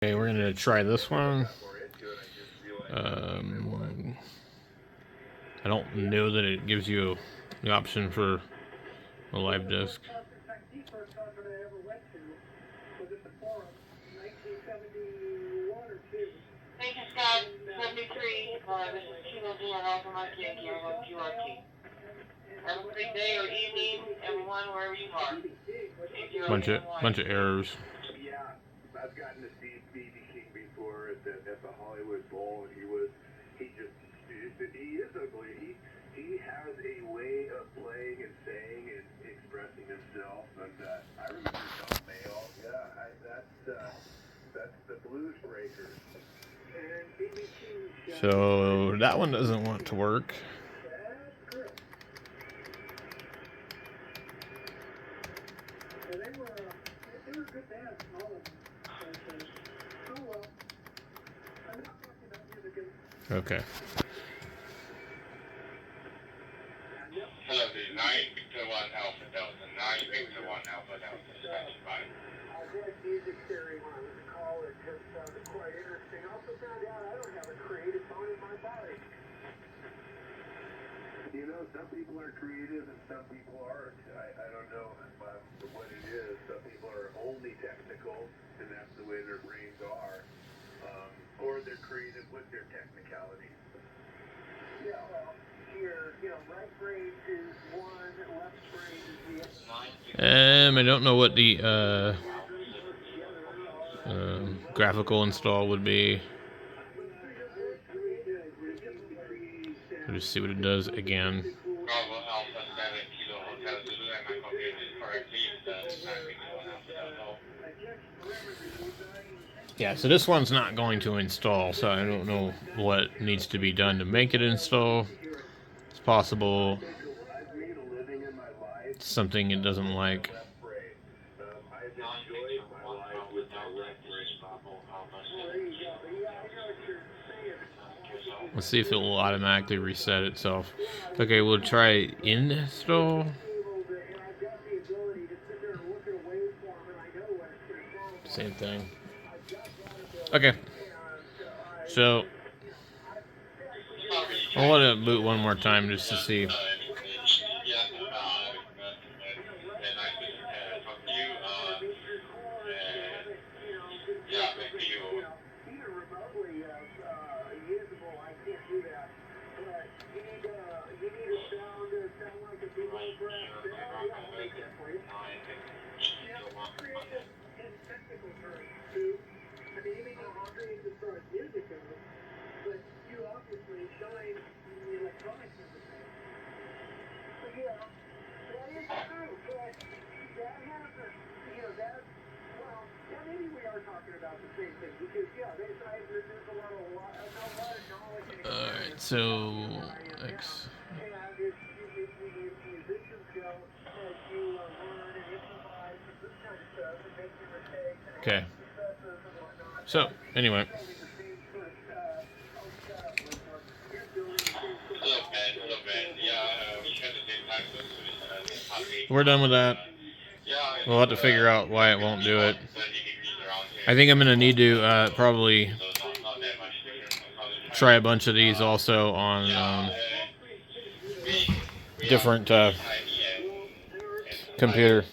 Okay, we're gonna try this one. I don't know that it gives you the option for a live disc. Thank you, Scott. 73. This is Kilo Dean Alpha Mike Yankee. I have QRT. Have a great day or evening, everyone, wherever you are. Bunch of errors. Yeah, I've gotten to see BB King before at the Hollywood Bowl, and he is ugly. He has a way of playing and saying and expressing himself, and I remember John Mayall. Yeah, that's the Blues Breakers. And BB King. So that one doesn't want to work. Okay. Hello, this is 9 Victor 1 Alpha Delta. 9 Victor 1 Alpha Delta. Specified. I did music theory when I was in college. It sounded quite interesting. I also found out I don't have a creative bone in my body. You know, some people are creative and some people aren't. I don't know what it is. Some people are only technical, and that's the way their brains are. Or they're creative with their technicality. Yeah, well, right brain is one, left brain is the other. I don't know what the graphical install would be. I'll just see what it does again. Bravo Alpha 7 Kilo Hotel Zulu, and I copied it correctly. That's 9 Victor 1 Alpha Delta. Yeah, so this one's not going to install, so I don't know what needs to be done to make it install. It's possible it's something it doesn't like. Let's see if it will automatically reset itself. Okay, we'll try install. Same thing. Okay. So I want to boot one more time just to see. Alright, so X. Okay. So, anyway. We're done with that. We'll have to figure out why it won't do it. I think I'm going to need to probably try a bunch of these also on different computer.